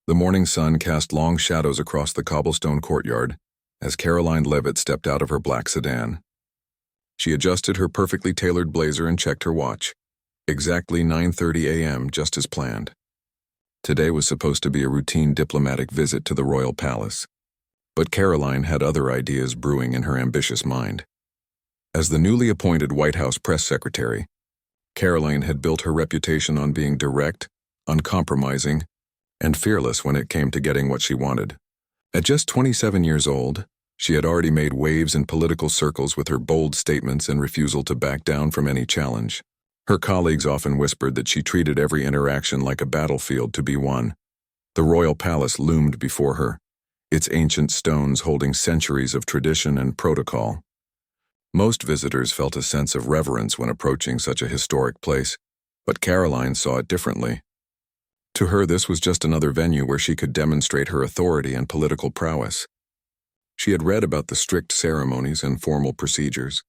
The morning sun cast long shadows across the cobblestone courtyard as Karoline Leavitt stepped out of her black sedan. She adjusted her perfectly tailored blazer and checked her watch. Exactly 9:30 a.m., just as planned. Today was supposed to be a routine diplomatic visit to the royal palace, but Karoline had other ideas brewing in her ambitious mind. As the newly appointed White House press secretary, Karoline had built her reputation on being direct, uncompromising, and fearless when it came to getting what she wanted. At just 27 years old, she had already made waves in political circles with her bold statements and refusal to back down from any challenge. Her colleagues often whispered that she treated every interaction like a battlefield to be won. The royal palace loomed before her, its ancient stones holding centuries of tradition and protocol. Most visitors felt a sense of reverence when approaching such a historic place, but Karoline saw it differently. To her, this was just another venue where she could demonstrate her authority and political prowess. She had read about the strict ceremonies and formal procedures,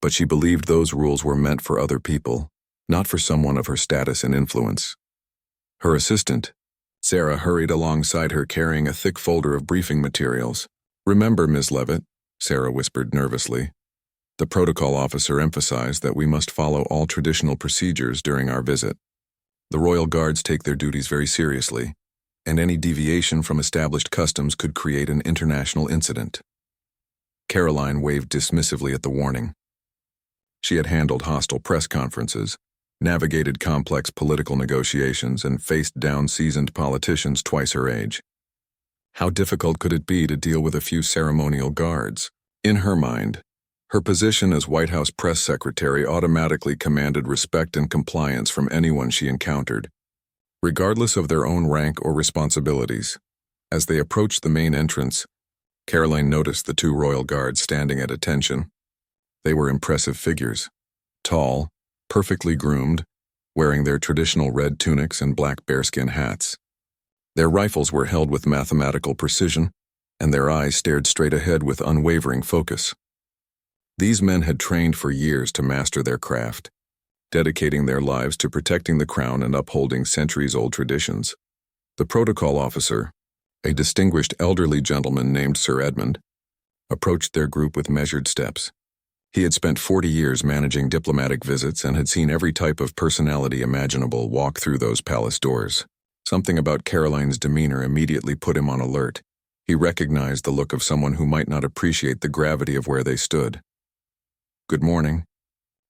but she believed those rules were meant for other people, not for someone of her status and influence. Her assistant, Sarah, hurried alongside her carrying a thick folder of briefing materials. "Remember, Ms. Leavitt," Sarah whispered nervously. The protocol officer emphasized that we must follow all traditional procedures during our visit. The royal guards take their duties very seriously, and any deviation from established customs could create an international incident. Karoline waved dismissively at the warning. She had handled hostile press conferences, navigated complex political negotiations, and faced down seasoned politicians twice her age. How difficult could it be to deal with a few ceremonial guards? In her mind, her position as White House press secretary automatically commanded respect and compliance from anyone she encountered, regardless of their own rank or responsibilities. As they approached the main entrance, Karoline noticed the two royal guards standing at attention. They were impressive figures, tall, perfectly groomed, wearing their traditional red tunics and black bearskin hats. Their rifles were held with mathematical precision, and their eyes stared straight ahead with unwavering focus. These men had trained for years to master their craft, dedicating their lives to protecting the crown and upholding centuries-old traditions. The protocol officer, a distinguished elderly gentleman named Sir Edmund, approached their group with measured steps. He had spent 40 years managing diplomatic visits and had seen every type of personality imaginable walk through those palace doors. Something about Karoline's demeanor immediately put him on alert. He recognized the look of someone who might not appreciate the gravity of where they stood. "Good morning,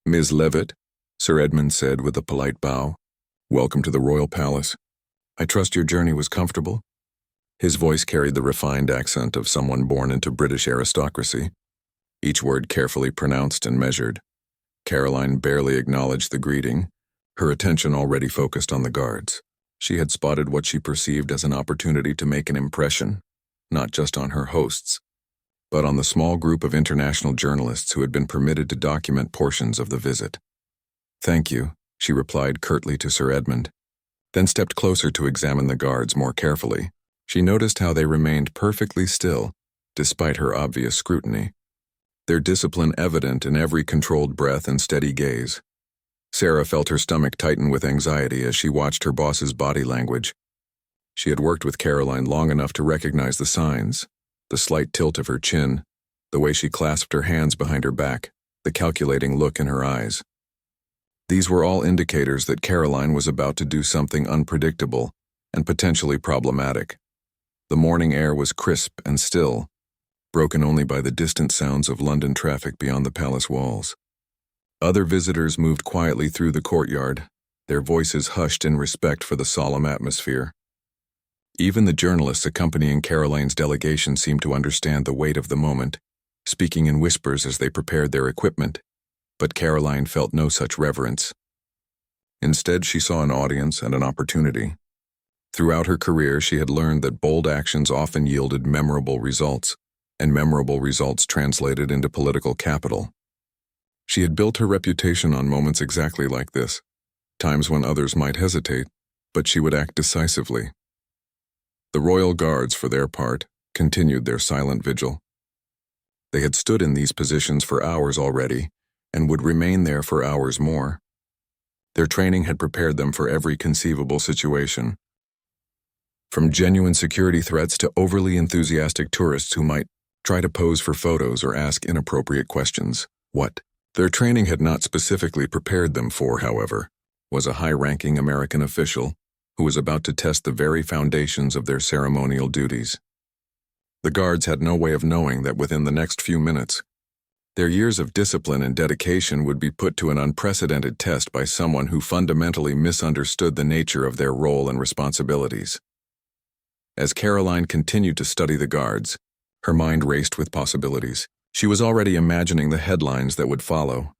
Ms. Leavitt," Sir Edmund said with a polite bow. "Welcome to the royal palace. I trust your journey was comfortable." His voice carried the refined accent of someone born into British aristocracy, each word carefully pronounced and measured. Karoline barely acknowledged the greeting, her attention already focused on the guards. She had spotted what she perceived as an opportunity to make an impression, not just on her hosts, but on the small group of international journalists who had been permitted to document portions of the visit. "Thank you," she replied curtly to Sir Edmund, then stepped closer to examine the guards more carefully. She noticed how they remained perfectly still, despite her obvious scrutiny, their discipline evident in every controlled breath and steady gaze. Sarah felt her stomach tighten with anxiety as she watched her boss's body language. She had worked with Karoline long enough to recognize the signs: the slight tilt of her chin, the way she clasped her hands behind her back, the calculating look in her eyes. These were all indicators that Karoline was about to do something unpredictable and potentially problematic. The morning air was crisp and still, broken only by the distant sounds of London traffic beyond the palace walls. Other visitors moved quietly through the courtyard, their voices hushed in respect for the solemn atmosphere. Even the journalists accompanying Karoline's delegation seemed to understand the weight of the moment, speaking in whispers as they prepared their equipment, but Karoline felt no such reverence. Instead, she saw an audience and an opportunity. Throughout her career, she had learned that bold actions often yielded memorable results, and memorable results translated into political capital. She had built her reputation on moments exactly like this, times when others might hesitate, but she would act decisively. The royal guards, for their part, continued their silent vigil. They had stood in these positions for hours already, and would remain there for hours more. Their training had prepared them for every conceivable situation. from genuine security threats to overly enthusiastic tourists who might try to pose for photos or ask inappropriate questions. What their training had not specifically prepared them for, however, was a high-ranking American official who was about to test the very foundations of their ceremonial duties. The guards had no way of knowing that within the next few minutes, their years of discipline and dedication would be put to an unprecedented test by someone who fundamentally misunderstood the nature of their role and responsibilities. As Karoline continued to study the guards, her mind raced with possibilities. She was already imagining the headlines that would follow,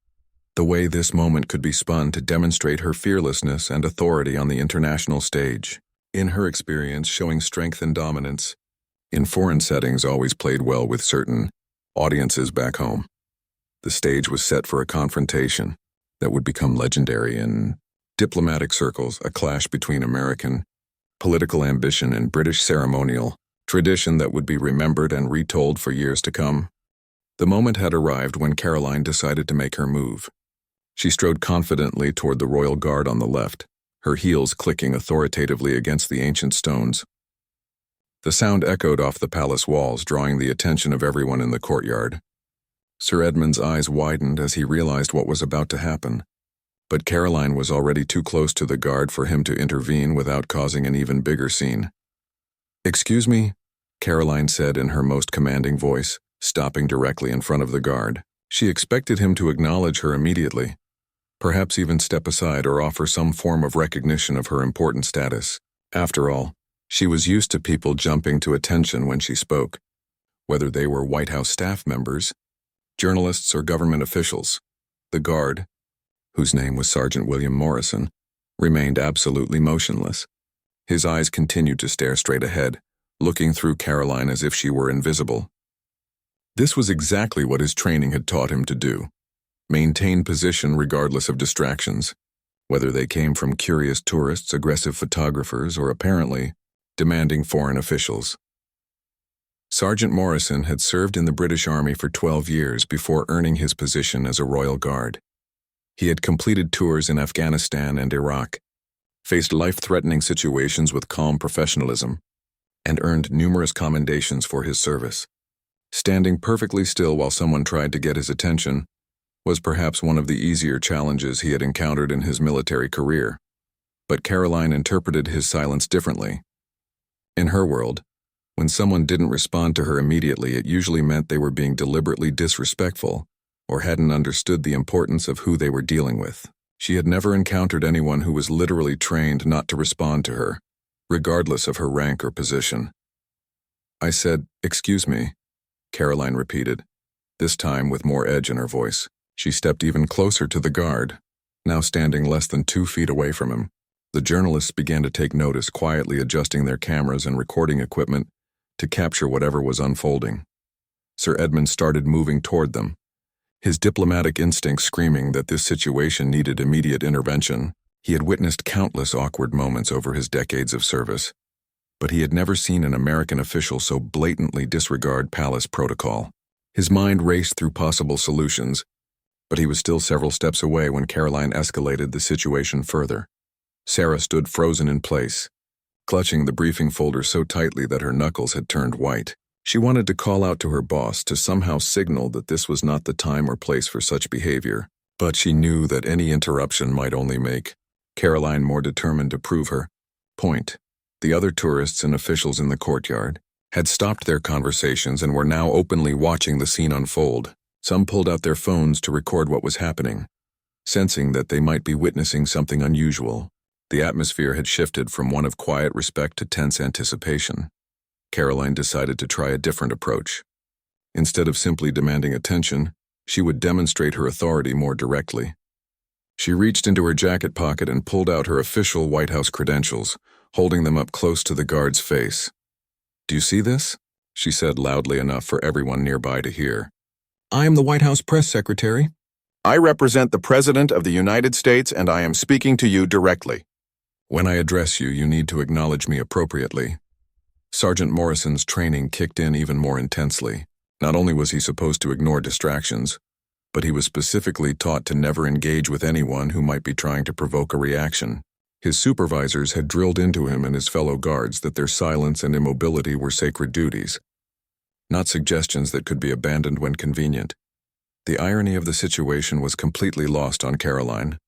the way this moment could be spun to demonstrate her fearlessness and authority on the international stage. In her experience, showing strength and dominance in foreign settings always played well with certain audiences back home. The stage was set for a confrontation that would become legendary in diplomatic circles, a clash between American political ambition and British ceremonial tradition that would be remembered and retold for years to come. The moment had arrived when Karoline decided to make her move. She strode confidently toward the royal guard on the left, her heels clicking authoritatively against the ancient stones. The sound echoed off the palace walls, drawing the attention of everyone in the courtyard. Sir Edmund's eyes widened as he realized what was about to happen, but Karoline was already too close to the guard for him to intervene without causing an even bigger scene. "Excuse me," Karoline said in her most commanding voice, stopping directly in front of the guard. She expected him to acknowledge her immediately, perhaps even step aside or offer some form of recognition of her important status. After all, she was used to people jumping to attention when she spoke, whether they were White House staff members, journalists, or government officials. The guard, whose name was Sergeant William Morrison, remained absolutely motionless. His eyes continued to stare straight ahead, looking through Karoline as if she were invisible. This was exactly what his training had taught him to do: maintain position regardless of distractions, whether they came from curious tourists, aggressive photographers, or apparently demanding foreign officials. Sergeant Morrison had served in the British Army for 12 years before earning his position as a Royal Guard. He had completed tours in Afghanistan and Iraq, faced life-threatening situations with calm professionalism, and earned numerous commendations for his service. Standing perfectly still while someone tried to get his attention was perhaps one of the easier challenges he had encountered in his military career. But Karoline interpreted his silence differently. In her world, when someone didn't respond to her immediately, it usually meant they were being deliberately disrespectful or hadn't understood the importance of who they were dealing with. She had never encountered anyone who was literally trained not to respond to her, regardless of her rank or position. "I said, excuse me," Karoline repeated, this time with more edge in her voice. She stepped even closer to the guard, now standing less than 2 feet away from him. The journalists began to take notice, quietly adjusting their cameras and recording equipment to capture whatever was unfolding. Sir Edmund started moving toward them, his diplomatic instinct screaming that this situation needed immediate intervention. He had witnessed countless awkward moments over his decades of service, but he had never seen an American official so blatantly disregard palace protocol. His mind raced through possible solutions, but he was still several steps away when Karoline escalated the situation further. Sarah stood frozen in place, clutching the briefing folder so tightly that her knuckles had turned white. She wanted to call out to her boss to somehow signal that this was not the time or place for such behavior, but she knew that any interruption might only make Karoline more determined to prove her point. The other tourists and officials in the courtyard had stopped their conversations and were now openly watching the scene unfold. Some pulled out their phones to record what was happening, sensing that they might be witnessing something unusual. The atmosphere had shifted from one of quiet respect to tense anticipation. Karoline decided to try a different approach. Instead of simply demanding attention, she would demonstrate her authority more directly. She reached into her jacket pocket and pulled out her official White House credentials, holding them up close to the guard's face. "Do you see this?" she said loudly enough for everyone nearby to hear. "I am the White House press secretary. I represent the President of the United States, and I am speaking to you directly. When I address you, you need to acknowledge me appropriately." Sergeant Morrison's training kicked in even more intensely. Not only was he supposed to ignore distractions, but he was specifically taught to never engage with anyone who might be trying to provoke a reaction. His supervisors had drilled into him and his fellow guards that their silence and immobility were sacred duties, not suggestions that could be abandoned when convenient. The irony of the situation was completely lost on Karoline.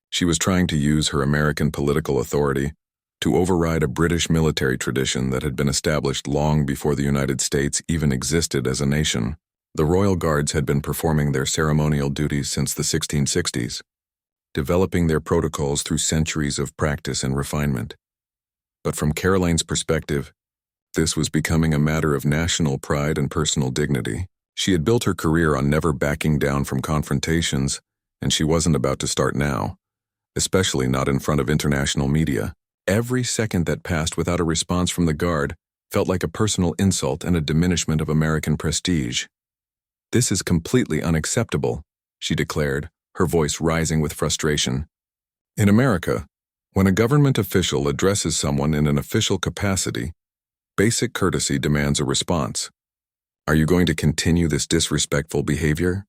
She was trying to use her American political authority to override a British military tradition that had been established long before the United States even existed as a nation. The Royal Guards had been performing their ceremonial duties since the 1660s, developing their protocols through centuries of practice and refinement. But from Karoline's perspective, this was becoming a matter of national pride and personal dignity. She had built her career on never backing down from confrontations, and she wasn't about to start now, especially not in front of international media. Every second that passed without a response from the Guard felt like a personal insult and a diminishment of American prestige. "This is completely unacceptable," she declared, her voice rising with frustration. In America, when a government official addresses someone in an official capacity, basic courtesy demands a response. Are you going to continue this disrespectful behavior?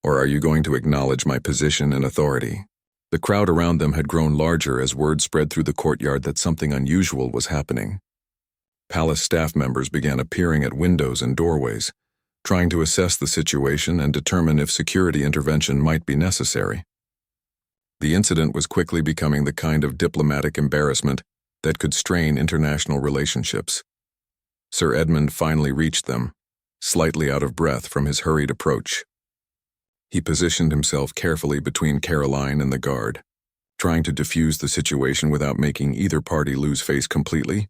Or are you going to acknowledge my position and authority? The crowd around them had grown larger as word spread through the courtyard that something unusual was happening. Palace staff members began appearing at windows and doorways, trying to assess the situation and determine if security intervention might be necessary. The incident was quickly becoming the kind of diplomatic embarrassment that could strain international relationships. Sir Edmund finally reached them, slightly out of breath from his hurried approach. He positioned himself carefully between Karoline and the Guard, trying to defuse the situation without making either party lose face completely.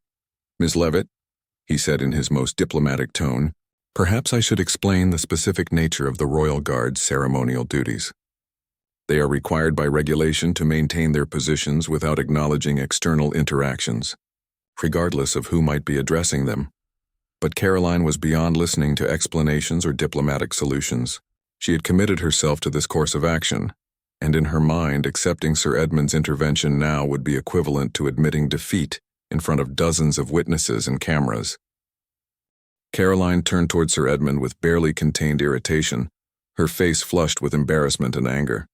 "Miss Leavitt," he said in his most diplomatic tone, "perhaps I should explain the specific nature of the Royal Guard's ceremonial duties. They are required by regulation to maintain their positions without acknowledging external interactions, regardless of who might be addressing them." But Karoline was beyond listening to explanations or diplomatic solutions. She had committed herself to this course of action, and in her mind, accepting Sir Edmund's intervention now would be equivalent to admitting defeat in front of dozens of witnesses and cameras. Karoline turned toward Sir Edmund with barely contained irritation, her face flushed with embarrassment and anger.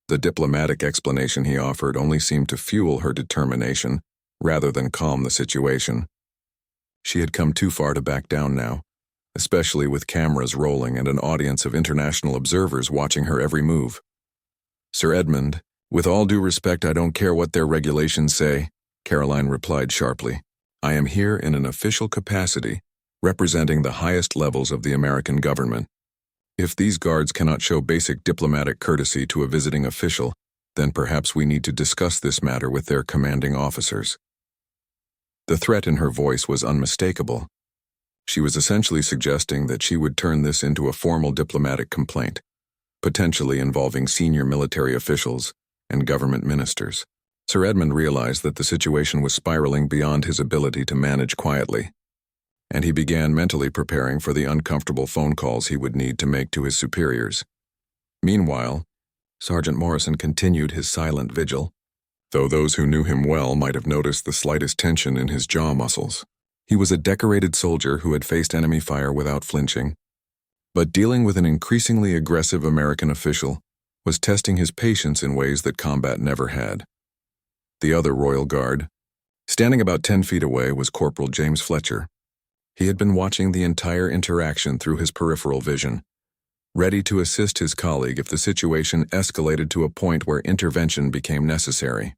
The diplomatic explanation he offered only seemed to fuel her determination, rather than calm the situation. She had come too far to back down now, especially with cameras rolling and an audience of international observers watching her every move. "Sir Edmund, with all due respect, I don't care what their regulations say," Karoline replied sharply. "I am here in an official capacity, representing the highest levels of the American government. If these guards cannot show basic diplomatic courtesy to a visiting official, then perhaps we need to discuss this matter with their commanding officers." The threat in her voice was unmistakable. She was essentially suggesting that she would turn this into a formal diplomatic complaint, potentially involving senior military officials and government ministers. Sir Edmund realized that the situation was spiraling beyond his ability to manage quietly, and he began mentally preparing for the uncomfortable phone calls he would need to make to his superiors. Meanwhile, Sergeant Morrison continued his silent vigil, though those who knew him well might have noticed the slightest tension in his jaw muscles. He was a decorated soldier who had faced enemy fire without flinching, but dealing with an increasingly aggressive American official was testing his patience in ways that combat never had. The other Royal Guard, standing about 10 feet away, was Corporal James Fletcher. He had been watching the entire interaction through his peripheral vision, ready to assist his colleague if the situation escalated to a point where intervention became necessary.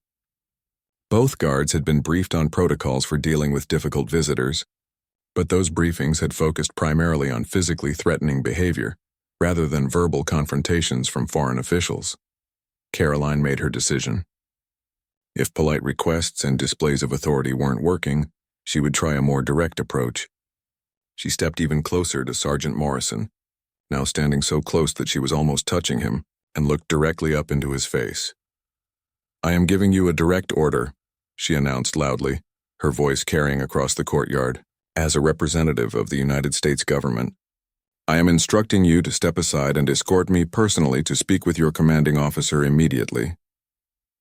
Both guards had been briefed on protocols for dealing with difficult visitors, but those briefings had focused primarily on physically threatening behavior, rather than verbal confrontations from foreign officials. Karoline made her decision. If polite requests and displays of authority weren't working, she would try a more direct approach. She stepped even closer to Sergeant Morrison, now standing so close that she was almost touching him, and looked directly up into his face. "I am giving you a direct order," she announced loudly, her voice carrying across the courtyard. "As a representative of the United States government, I am instructing you to step aside and escort me personally to speak with your commanding officer immediately."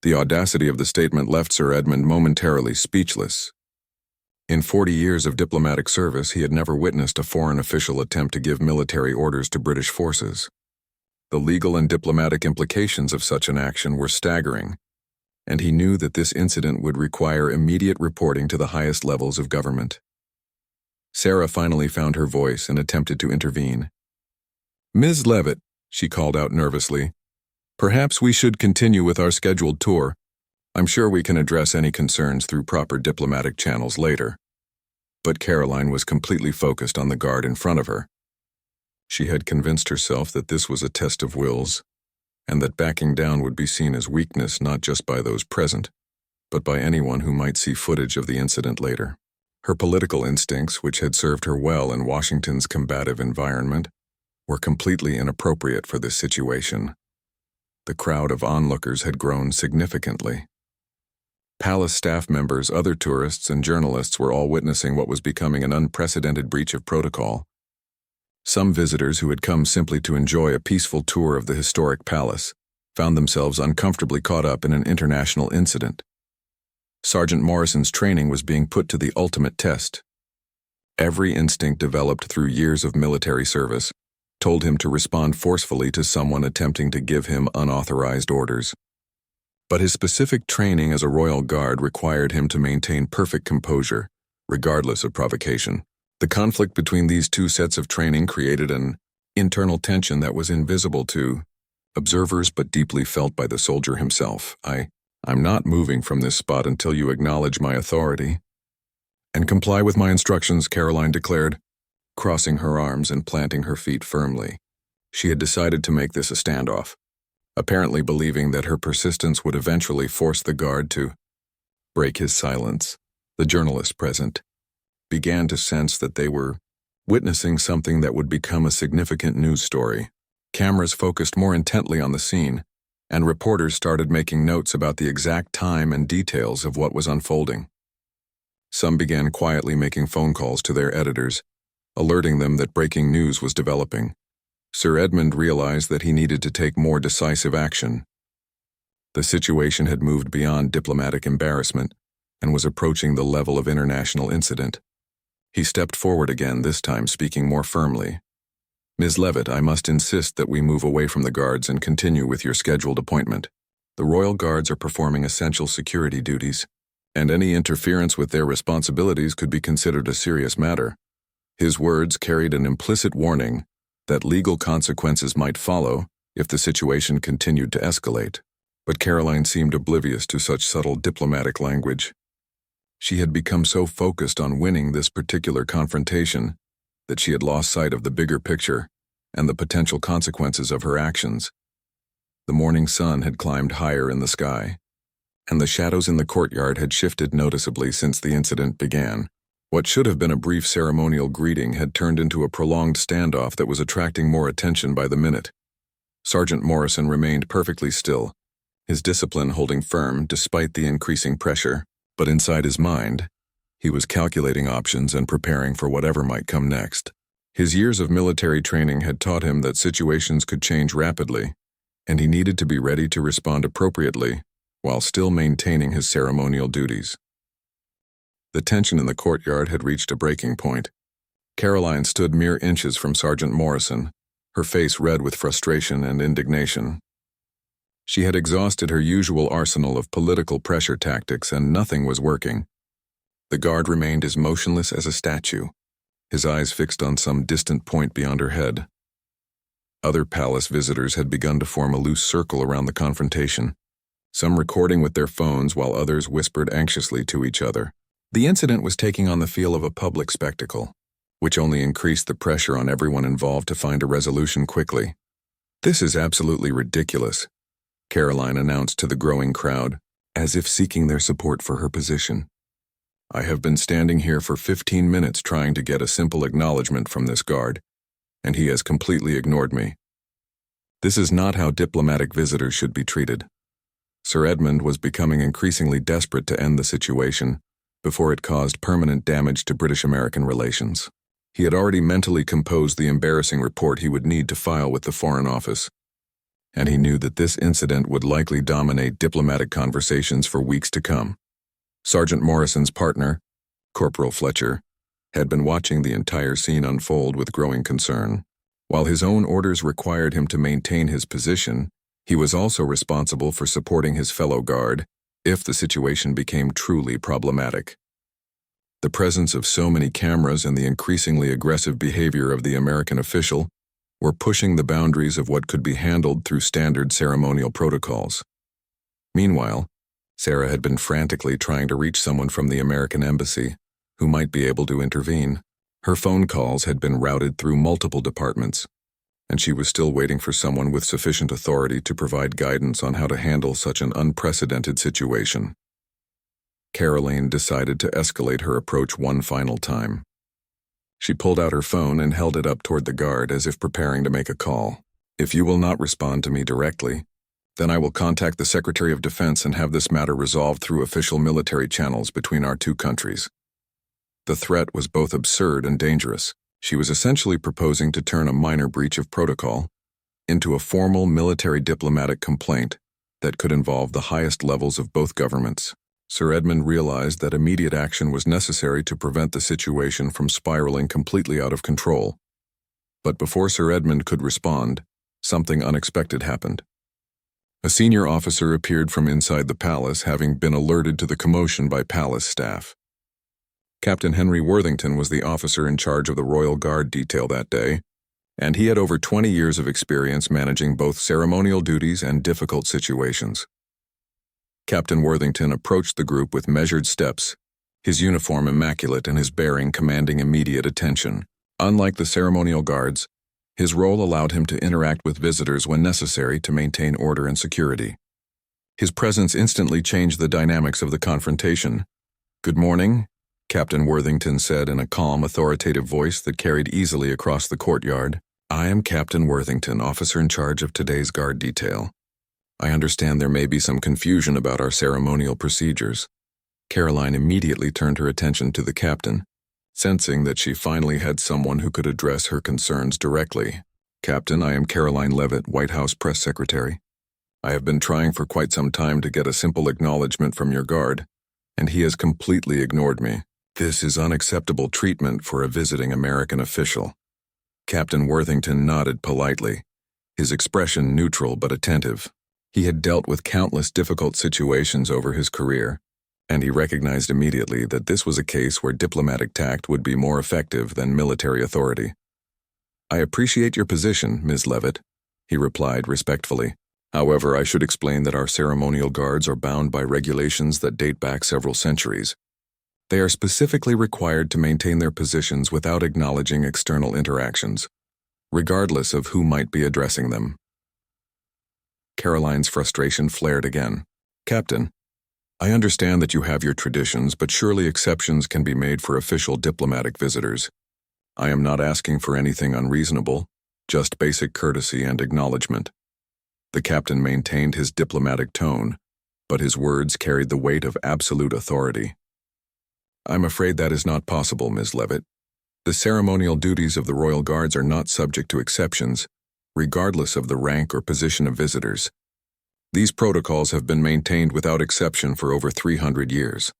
The audacity of the statement left Sir Edmund momentarily speechless. In 40 years of diplomatic service, he had never witnessed a foreign official attempt to give military orders to British forces. The legal and diplomatic implications of such an action were staggering, and he knew that this incident would require immediate reporting to the highest levels of government. Sarah finally found her voice and attempted to intervene. "Ms. Leavitt," she called out nervously, "perhaps we should continue with our scheduled tour. I'm sure we can address any concerns through proper diplomatic channels later." But Karoline was completely focused on the guard in front of her. She had convinced herself that this was a test of wills, and that backing down would be seen as weakness not just by those present, but by anyone who might see footage of the incident later. Her political instincts, which had served her well in Washington's combative environment, were completely inappropriate for this situation. The crowd of onlookers had grown significantly. Palace staff members, other tourists, and journalists were all witnessing what was becoming an unprecedented breach of protocol. Some visitors who had come simply to enjoy a peaceful tour of the historic palace found themselves uncomfortably caught up in an international incident. Sergeant Morrison's training was being put to the ultimate test. Every instinct developed through years of military service told him to respond forcefully to someone attempting to give him unauthorized orders. But his specific training as a royal guard required him to maintain perfect composure, regardless of provocation. The conflict between these two sets of training created an internal tension that was invisible to observers but deeply felt by the soldier himself. I'm not moving from this spot until you acknowledge my authority and comply with my instructions," Karoline declared, crossing her arms and planting her feet firmly. She had decided to make this a standoff, apparently believing that her persistence would eventually force the guard to break his silence. The journalists present began to sense that they were witnessing something that would become a significant news story. Cameras focused more intently on the scene, and reporters started making notes about the exact time and details of what was unfolding. Some began quietly making phone calls to their editors, alerting them that breaking news was developing. Sir Edmund realized that he needed to take more decisive action. The situation had moved beyond diplomatic embarrassment and was approaching the level of international incident. He stepped forward again, this time speaking more firmly. "Ms. Leavitt, I must insist that we move away from the guards and continue with your scheduled appointment. The Royal Guards are performing essential security duties, and any interference with their responsibilities could be considered a serious matter." His words carried an implicit warning that legal consequences might follow if the situation continued to escalate. But Karoline seemed oblivious to such subtle diplomatic language. She had become so focused on winning this particular confrontation that she had lost sight of the bigger picture and the potential consequences of her actions. The morning sun had climbed higher in the sky, and the shadows in the courtyard had shifted noticeably since the incident began. What should have been a brief ceremonial greeting had turned into a prolonged standoff that was attracting more attention by the minute. Sergeant Morrison remained perfectly still, his discipline holding firm despite the increasing pressure, but inside his mind, he was calculating options and preparing for whatever might come next. His years of military training had taught him that situations could change rapidly, and he needed to be ready to respond appropriately while still maintaining his ceremonial duties. The tension in the courtyard had reached a breaking point. Karoline stood mere inches from Sergeant Morrison, her face red with frustration and indignation. She had exhausted her usual arsenal of political pressure tactics, and nothing was working. The guard remained as motionless as a statue, his eyes fixed on some distant point beyond her head. Other palace visitors had begun to form a loose circle around the confrontation, some recording with their phones while others whispered anxiously to each other. The incident was taking on the feel of a public spectacle, which only increased the pressure on everyone involved to find a resolution quickly. "This is absolutely ridiculous," Karoline announced to the growing crowd, as if seeking their support for her position. "I have been standing here for 15 minutes trying to get a simple acknowledgement from this guard, and he has completely ignored me. This is not how diplomatic visitors should be treated." Sir Edmund was becoming increasingly desperate to end the situation before it caused permanent damage to British-American relations. He had already mentally composed the embarrassing report he would need to file with the Foreign Office, and he knew that this incident would likely dominate diplomatic conversations for weeks to come. Sergeant Morrison's partner, Corporal Fletcher, had been watching the entire scene unfold with growing concern. While his own orders required him to maintain his position, he was also responsible for supporting his fellow guard if the situation became truly problematic. The presence of so many cameras and the increasingly aggressive behavior of the American official were pushing the boundaries of what could be handled through standard ceremonial protocols. Meanwhile, Sarah had been frantically trying to reach someone from the American embassy who might be able to intervene. Her phone calls had been routed through multiple departments, and she was still waiting for someone with sufficient authority to provide guidance on how to handle such an unprecedented situation. Karoline decided to escalate her approach one final time. She pulled out her phone and held it up toward the guard as if preparing to make a call. "If you will not respond to me directly, then I will contact the Secretary of Defense and have this matter resolved through official military channels between our two countries." The threat was both absurd and dangerous. She was essentially proposing to turn a minor breach of protocol into a formal military diplomatic complaint that could involve the highest levels of both governments. Sir Edmund realized that immediate action was necessary to prevent the situation from spiraling completely out of control. But before Sir Edmund could respond, something unexpected happened. A senior officer appeared from inside the palace, having been alerted to the commotion by palace staff. Captain Henry Worthington was the officer in charge of the Royal Guard detail that day, and he had over 20 years of experience managing both ceremonial duties and difficult situations. Captain Worthington approached the group with measured steps, his uniform immaculate and his bearing commanding immediate attention. Unlike the ceremonial guards, his role allowed him to interact with visitors when necessary to maintain order and security. His presence instantly changed the dynamics of the confrontation. "Good morning," Captain Worthington said in a calm, authoritative voice that carried easily across the courtyard. "I am Captain Worthington, officer in charge of today's guard detail. I understand there may be some confusion about our ceremonial procedures." Karoline immediately turned her attention to the captain, sensing that she finally had someone who could address her concerns directly. "Captain, I am Karoline Leavitt, White House Press Secretary. I have been trying for quite some time to get a simple acknowledgement from your guard, and he has completely ignored me. This is unacceptable treatment for a visiting American official." Captain Worthington nodded politely, his expression neutral but attentive. He had dealt with countless difficult situations over his career, and he recognized immediately that this was a case where diplomatic tact would be more effective than military authority. "I appreciate your position, Ms. Leavitt," he replied respectfully. "However, I should explain that our ceremonial guards are bound by regulations that date back several centuries. They are specifically required to maintain their positions without acknowledging external interactions, regardless of who might be addressing them." Karoline's frustration flared again. "Captain, I understand that you have your traditions, but surely exceptions can be made for official diplomatic visitors. I am not asking for anything unreasonable, just basic courtesy and acknowledgement." The captain maintained his diplomatic tone, but his words carried the weight of absolute authority. "I'm afraid that is not possible, Ms. Leavitt. The ceremonial duties of the Royal Guards are not subject to exceptions, regardless of the rank or position of visitors. These protocols have been maintained without exception for over 300 years."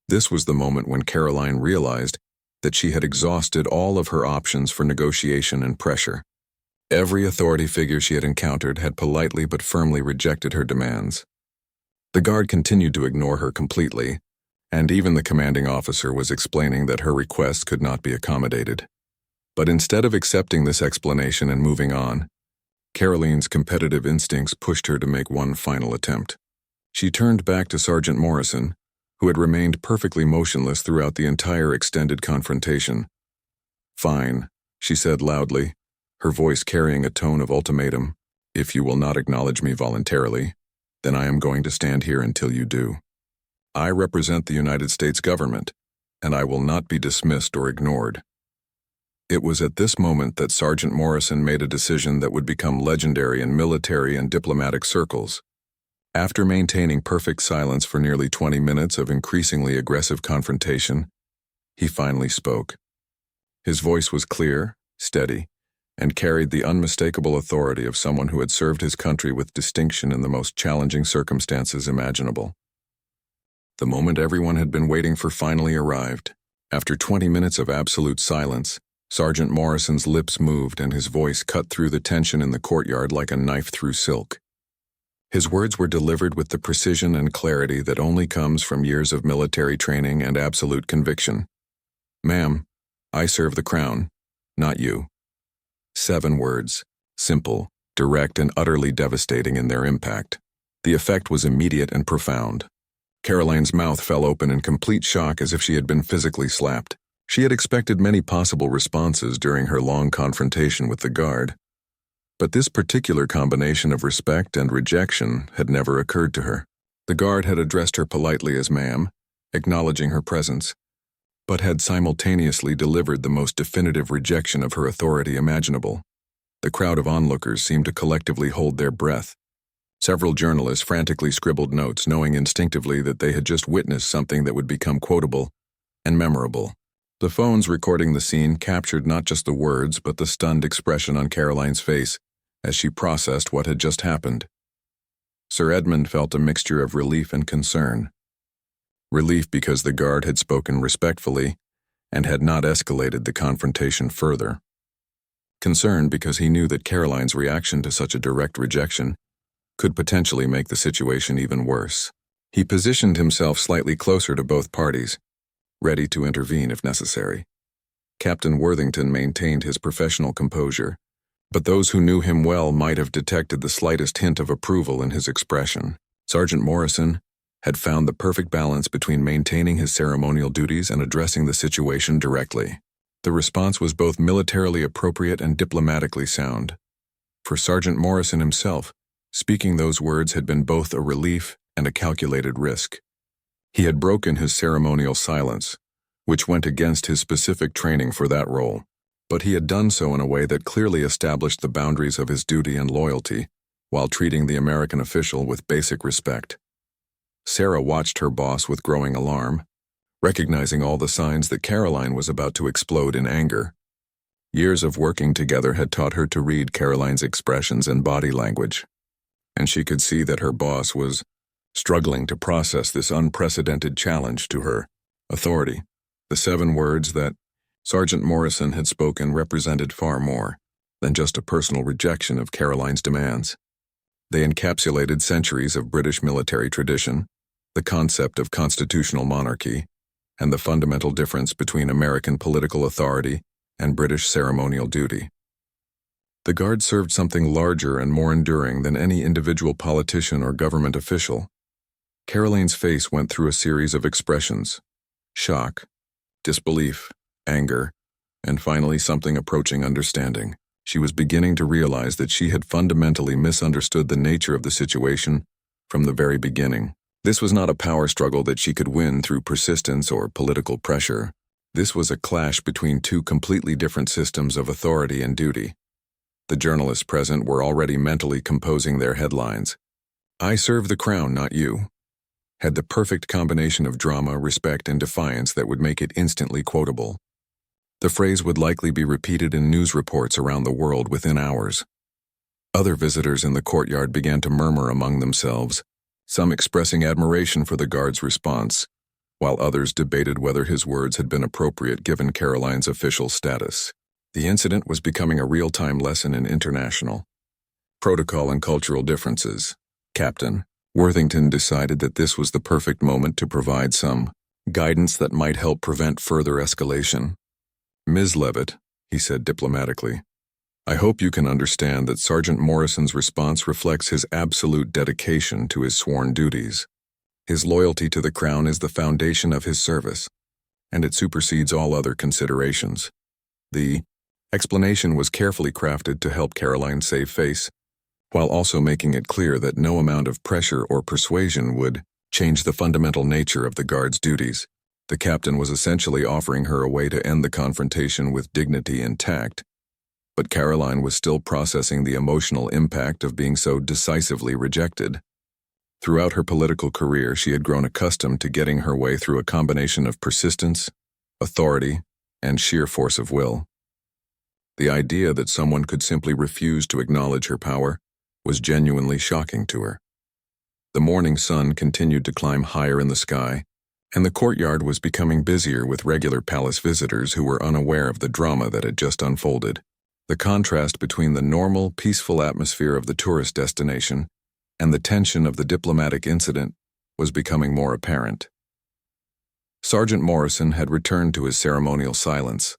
This was the moment when Karoline realized that she had exhausted all of her options for negotiation and pressure. Every authority figure she had encountered had politely but firmly rejected her demands. The guard continued to ignore her completely, and even the commanding officer was explaining that her request could not be accommodated. But instead of accepting this explanation and moving on, Karoline's competitive instincts pushed her to make one final attempt. She turned back to Sergeant Morrison, who had remained perfectly motionless throughout the entire extended confrontation. "Fine," she said loudly, her voice carrying a tone of ultimatum. "If you will not acknowledge me voluntarily, then I am going to stand here until you do. I represent the United States government, and I will not be dismissed or ignored." It was at this moment that Sergeant Morrison made a decision that would become legendary in military and diplomatic circles. After maintaining perfect silence for nearly 20 minutes of increasingly aggressive confrontation, he finally spoke. His voice was clear, steady, and carried the unmistakable authority of someone who had served his country with distinction in the most challenging circumstances imaginable. The moment everyone had been waiting for finally arrived. After 20 minutes of absolute silence, Sergeant Morrison's lips moved and his voice cut through the tension in the courtyard like a knife through silk. His words were delivered with the precision and clarity that only comes from years of military training and absolute conviction. "Ma'am, I serve the crown, not you." 7 words, simple, direct, and utterly devastating in their impact. The effect was immediate and profound. Karoline's mouth fell open in complete shock as if she had been physically slapped. She had expected many possible responses during her long confrontation with the guard, but this particular combination of respect and rejection had never occurred to her. The guard had addressed her politely as ma'am, acknowledging her presence, but had simultaneously delivered the most definitive rejection of her authority imaginable. The crowd of onlookers seemed to collectively hold their breath. Several journalists frantically scribbled notes, knowing instinctively that they had just witnessed something that would become quotable and memorable. The phones recording the scene captured not just the words but the stunned expression on Karoline's face as she processed what had just happened. Sir Edmund felt a mixture of relief and concern. Relief because the guard had spoken respectfully and had not escalated the confrontation further. Concern because he knew that Karoline's reaction to such a direct rejection could potentially make the situation even worse. He positioned himself slightly closer to both parties, ready to intervene if necessary. Captain Worthington maintained his professional composure, but those who knew him well might have detected the slightest hint of approval in his expression. Sergeant Morrison had found the perfect balance between maintaining his ceremonial duties and addressing the situation directly. The response was both militarily appropriate and diplomatically sound. For Sergeant Morrison himself, speaking those words had been both a relief and a calculated risk. He had broken his ceremonial silence, which went against his specific training for that role, but he had done so in a way that clearly established the boundaries of his duty and loyalty, while treating the American official with basic respect. Sarah watched her boss with growing alarm, recognizing all the signs that Karoline was about to explode in anger. Years of working together had taught her to read Karoline's expressions and body language, and she could see that her boss was struggling to process this unprecedented challenge to her authority. The 7 words that Sergeant Morrison had spoken represented far more than just a personal rejection of Karoline's demands. They encapsulated centuries of British military tradition, the concept of constitutional monarchy, and the fundamental difference between American political authority and British ceremonial duty. The Guard served something larger and more enduring than any individual politician or government official. Karoline's face went through a series of expressions: shock, disbelief, anger, and finally something approaching understanding. She was beginning to realize that she had fundamentally misunderstood the nature of the situation from the very beginning. This was not a power struggle that she could win through persistence or political pressure. This was a clash between 2 completely different systems of authority and duty. The journalists present were already mentally composing their headlines. "I serve the crown, not you," had the perfect combination of drama, respect, and defiance that would make it instantly quotable. The phrase would likely be repeated in news reports around the world within hours. Other visitors in the courtyard began to murmur among themselves, some expressing admiration for the guard's response, while others debated whether his words had been appropriate given Karoline's official status. The incident was becoming a real-time lesson in international protocol and cultural differences. Captain Worthington decided that this was the perfect moment to provide some guidance that might help prevent further escalation. "Ms. Leavitt," he said diplomatically, "I hope you can understand that Sergeant Morrison's response reflects his absolute dedication to his sworn duties. His loyalty to the crown is the foundation of his service, and it supersedes all other considerations." The explanation was carefully crafted to help Karoline save face, while also making it clear that no amount of pressure or persuasion would change the fundamental nature of the Guard's duties. The captain was essentially offering her a way to end the confrontation with dignity and tact, but Karoline was still processing the emotional impact of being so decisively rejected. Throughout her political career, she had grown accustomed to getting her way through a combination of persistence, authority, and sheer force of will. The idea that someone could simply refuse to acknowledge her power was genuinely shocking to her. The morning sun continued to climb higher in the sky, and the courtyard was becoming busier with regular palace visitors who were unaware of the drama that had just unfolded. The contrast between the normal, peaceful atmosphere of the tourist destination and the tension of the diplomatic incident was becoming more apparent. Sergeant Morrison had returned to his ceremonial silence,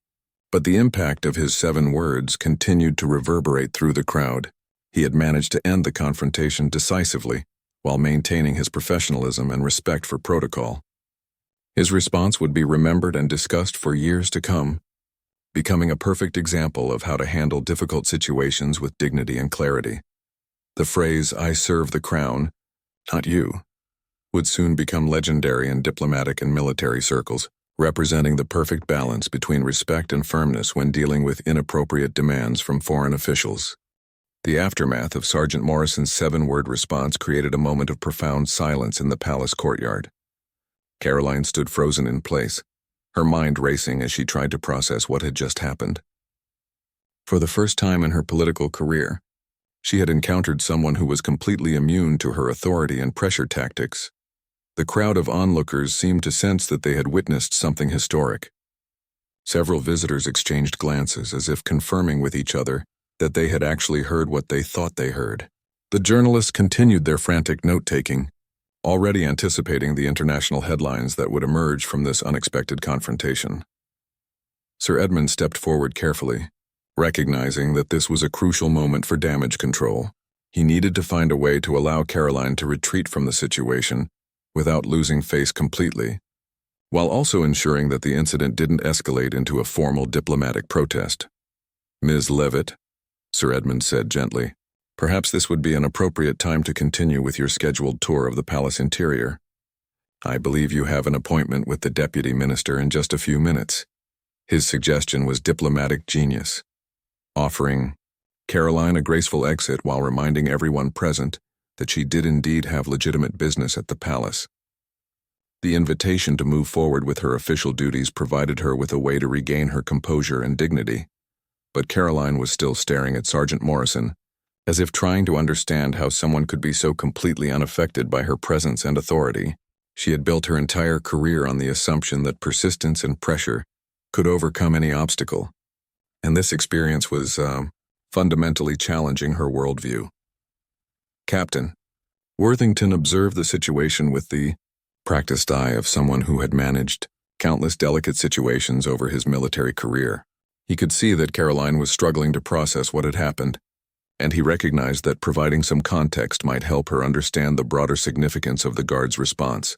but the impact of his 7 words continued to reverberate through the crowd. He had managed to end the confrontation decisively, while maintaining his professionalism and respect for protocol. His response would be remembered and discussed for years to come, becoming a perfect example of how to handle difficult situations with dignity and clarity. The phrase, "I serve the crown, not you," would soon become legendary in diplomatic and military circles, representing the perfect balance between respect and firmness when dealing with inappropriate demands from foreign officials. The aftermath of Sergeant Morrison's 7-word response created a moment of profound silence in the palace courtyard. Karoline stood frozen in place, her mind racing as she tried to process what had just happened. For the first time in her political career, she had encountered someone who was completely immune to her authority and pressure tactics. The crowd of onlookers seemed to sense that they had witnessed something historic. Several visitors exchanged glances as if confirming with each other that they had actually heard what they thought they heard. The journalists continued their frantic note-taking, already anticipating the international headlines that would emerge from this unexpected confrontation. Sir Edmund stepped forward carefully, recognizing that this was a crucial moment for damage control. He needed to find a way to allow Karoline to retreat from the situation without losing face completely, while also ensuring that the incident didn't escalate into a formal diplomatic protest. "Ms. Leavitt," Sir Edmund said gently, "perhaps this would be an appropriate time to continue with your scheduled tour of the palace interior. I believe you have an appointment with the deputy minister in just a few minutes." His suggestion was diplomatic genius, offering Karoline a graceful exit while reminding everyone present that she did indeed have legitimate business at the palace. The invitation to move forward with her official duties provided her with a way to regain her composure and dignity, but Karoline was still staring at Sergeant Morrison, as if trying to understand how someone could be so completely unaffected by her presence and authority. She had built her entire career on the assumption that persistence and pressure could overcome any obstacle, and this experience was fundamentally challenging her worldview. "Captain," Worthington observed the situation with the practiced eye of someone who had managed countless delicate situations over his military career. He could see that Karoline was struggling to process what had happened, and he recognized that providing some context might help her understand the broader significance of the guard's response.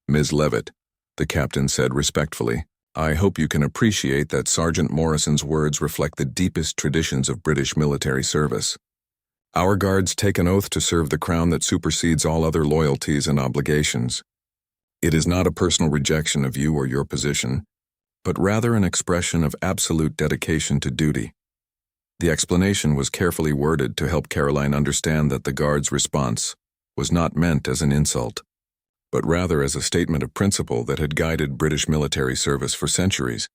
"Ms. Leavitt," the captain said respectfully, "I hope you can appreciate that Sergeant Morrison's words reflect the deepest traditions of British military service. Our guards take an oath to serve the crown that supersedes all other loyalties and obligations. It is not a personal rejection of you or your position, but rather an expression of absolute dedication to duty." The explanation was carefully worded to help Karoline understand that the guard's response was not meant as an insult, but rather as a statement of principle that had guided British military service for centuries.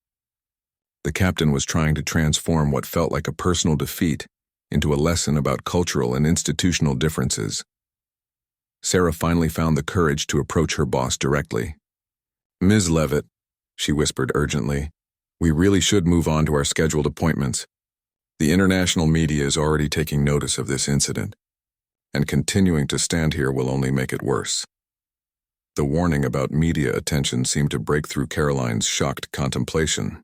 The captain was trying to transform what felt like a personal defeat into a lesson about cultural and institutional differences. Sarah finally found the courage to approach her boss directly. "Ms. Leavitt," she whispered urgently, "we really should move on to our scheduled appointments. The international media is already taking notice of this incident, and continuing to stand here will only make it worse." The warning about media attention seemed to break through Karoline's shocked contemplation.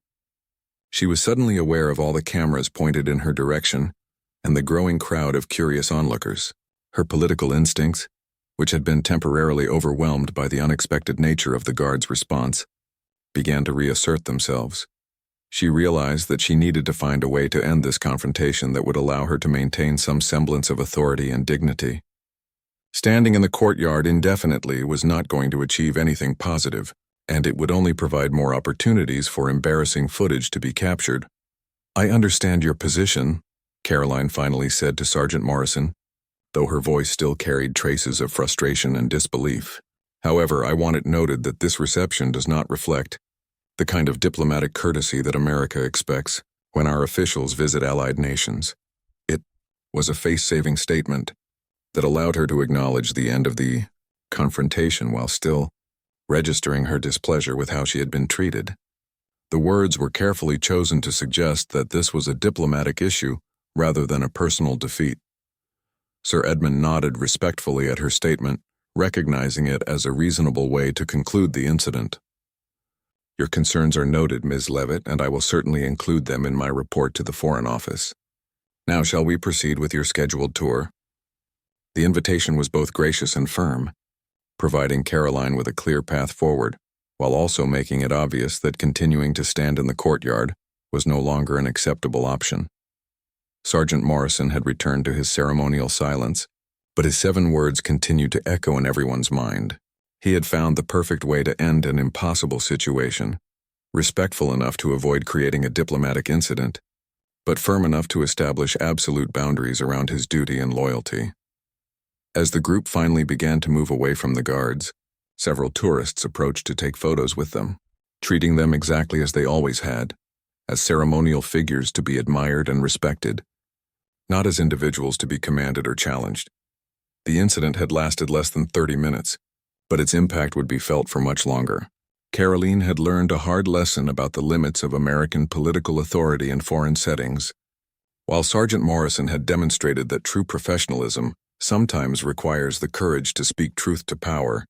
She was suddenly aware of all the cameras pointed in her direction and the growing crowd of curious onlookers. Her political instincts, which had been temporarily overwhelmed by the unexpected nature of the guard's response, began to reassert themselves. She realized that she needed to find a way to end this confrontation that would allow her to maintain some semblance of authority and dignity. Standing in the courtyard indefinitely was not going to achieve anything positive, and it would only provide more opportunities for embarrassing footage to be captured. "I understand your position," Karoline finally said to Sergeant Morrison, though her voice still carried traces of frustration and disbelief. "However, I want it noted that this reception does not reflect the kind of diplomatic courtesy that America expects when our officials visit allied nations." It was a face-saving statement that allowed her to acknowledge the end of the confrontation while still registering her displeasure with how she had been treated. The words were carefully chosen to suggest that this was a diplomatic issue rather than a personal defeat. Sir Edmund nodded respectfully at her statement, recognizing it as a reasonable way to conclude the incident. Your concerns are noted, Ms. Leavitt, and I will certainly include them in my report to the Foreign Office. Now shall we proceed with your scheduled tour? The invitation was both gracious and firm, providing Karoline with a clear path forward, while also making it obvious that continuing to stand in the courtyard was no longer an acceptable option. Sergeant Morrison had returned to his ceremonial silence, but his 7 words continued to echo in everyone's mind. He had found the perfect way to end an impossible situation, respectful enough to avoid creating a diplomatic incident, but firm enough to establish absolute boundaries around his duty and loyalty. As the group finally began to move away from the guards, several tourists approached to take photos with them, treating them exactly as they always had, as ceremonial figures to be admired and respected, not as individuals to be commanded or challenged. The incident had lasted less than 30 minutes, but its impact would be felt for much longer. Karoline had learned a hard lesson about the limits of American political authority in foreign settings, while Sergeant Morrison had demonstrated that true professionalism sometimes requires the courage to speak truth to power,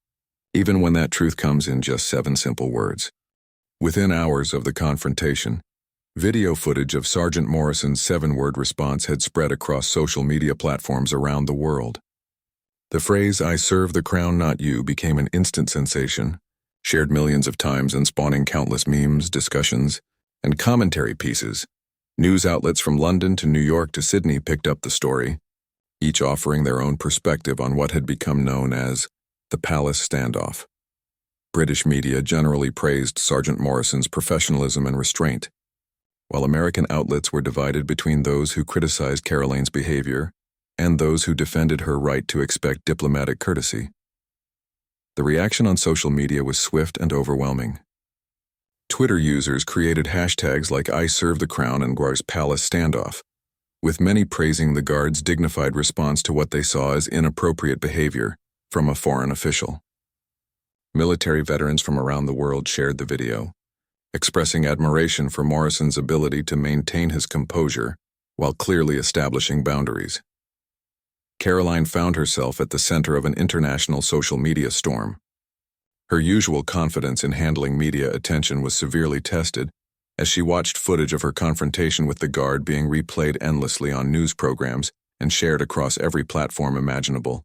even when that truth comes in just 7 simple words. Within hours of the confrontation, video footage of Sergeant Morrison's 7-word response had spread across social media platforms around the world. The phrase, "I serve the crown, not you," became an instant sensation, shared millions of times and spawning countless memes, discussions, and commentary pieces. News outlets from London to New York to Sydney picked up the story, each offering their own perspective on what had become known as the Palace standoff. British media generally praised Sergeant Morrison's professionalism and restraint, while American outlets were divided between those who criticized Karoline's behavior and those who defended her right to expect diplomatic courtesy. The reaction on social media was swift and overwhelming. Twitter users created hashtags like "I serve the crown" and "Guards Palace standoff," with many praising the guards' dignified response to what they saw as inappropriate behavior from a foreign official. Military veterans from around the world shared the video, expressing admiration for Morrison's ability to maintain his composure while clearly establishing boundaries. Karoline found herself at the center of an international social media storm. Her usual confidence in handling media attention was severely tested as she watched footage of her confrontation with the guard being replayed endlessly on news programs and shared across every platform imaginable.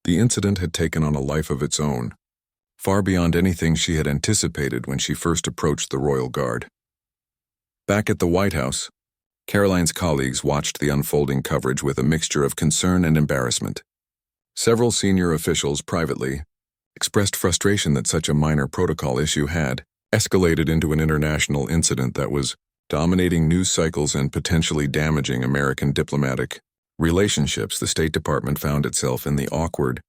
The incident had taken on a life of its own, far beyond anything she had anticipated when she first approached the Royal Guard. Back at the White House, Karoline's colleagues watched the unfolding coverage with a mixture of concern and embarrassment. Several senior officials privately expressed frustration that such a minor protocol issue had escalated into an international incident that was dominating news cycles and potentially damaging American diplomatic relationships. The State Department found itself in the awkward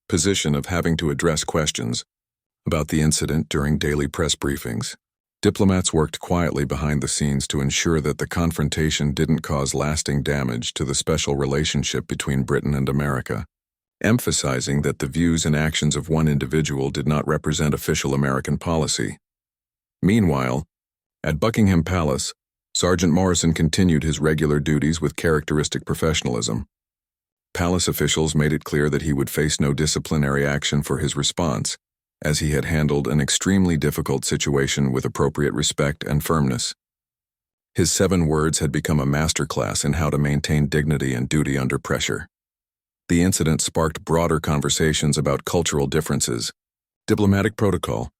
position of having to address questions about the incident during daily press briefings. Diplomats worked quietly behind the scenes to ensure that the confrontation didn't cause lasting damage to the special relationship between Britain and America, emphasizing that the views and actions of one individual did not represent official American policy. Meanwhile, at Buckingham Palace, Sergeant Morrison continued his regular duties with characteristic professionalism. Palace officials made it clear that he would face no disciplinary action for his response, as he had handled an extremely difficult situation with appropriate respect and firmness. His 7 words had become a masterclass in how to maintain dignity and duty under pressure. The incident sparked broader conversations about cultural differences, diplomatic protocol,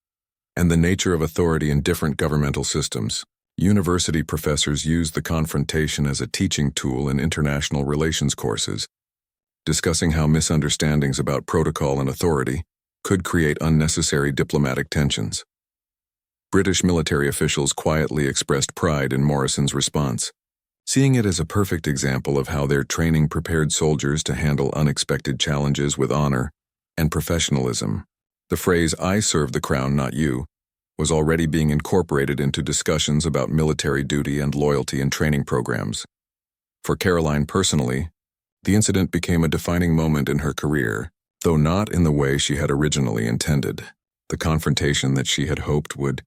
and the nature of authority in different governmental systems. University professors used the confrontation as a teaching tool in international relations courses, discussing how misunderstandings about protocol and authority could create unnecessary diplomatic tensions. British military officials quietly expressed pride in Morrison's response, seeing it as a perfect example of how their training prepared soldiers to handle unexpected challenges with honor and professionalism. The phrase, "I serve the crown, not you," was already being incorporated into discussions about military duty and loyalty in training programs. For Karoline personally, the incident became a defining moment in her career, though not in the way she had originally intended. The confrontation that she had hoped would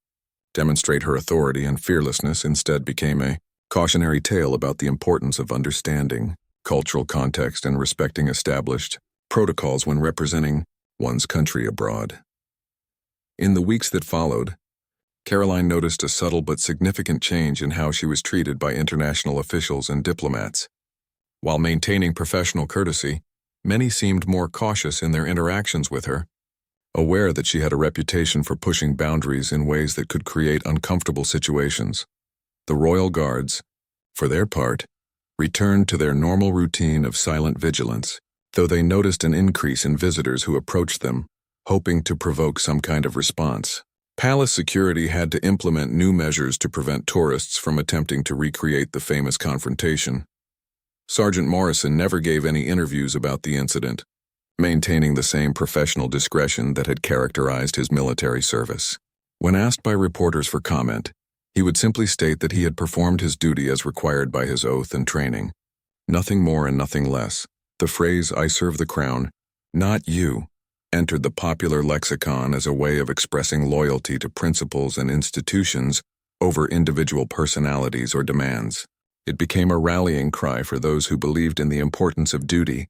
demonstrate her authority and fearlessness instead became a cautionary tale about the importance of understanding cultural context, and respecting established protocols when representing one's country abroad. In the weeks that followed, Karoline noticed a subtle but significant change in how she was treated by international officials and diplomats. While maintaining professional courtesy, many seemed more cautious in their interactions with her, aware that she had a reputation for pushing boundaries in ways that could create uncomfortable situations. The royal guards, for their part, returned to their normal routine of silent vigilance, though they noticed an increase in visitors who approached them, hoping to provoke some kind of response. Palace security had to implement new measures to prevent tourists from attempting to recreate the famous confrontation. Sergeant Morrison never gave any interviews about the incident, maintaining the same professional discretion that had characterized his military service. When asked by reporters for comment, he would simply state that he had performed his duty as required by his oath and training. Nothing more and nothing less. The phrase, "I serve the crown, not you," entered the popular lexicon as a way of expressing loyalty to principles and institutions over individual personalities or demands. It became a rallying cry for those who believed in the importance of duty,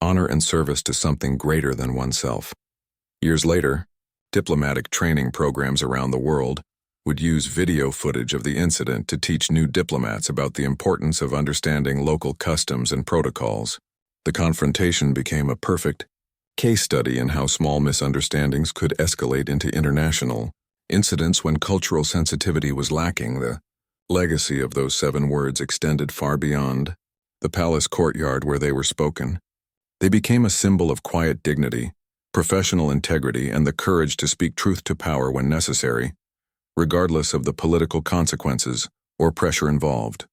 honor, and service to something greater than oneself. Years later, diplomatic training programs around the world would use video footage of the incident to teach new diplomats about the importance of understanding local customs and protocols. The confrontation became a perfect case study in how small misunderstandings could escalate into international incidents when cultural sensitivity was lacking. The legacy of those 7 words extended far beyond the palace courtyard where they were spoken. They became a symbol of quiet dignity, professional integrity, and the courage to speak truth to power when necessary, regardless of the political consequences or pressure involved.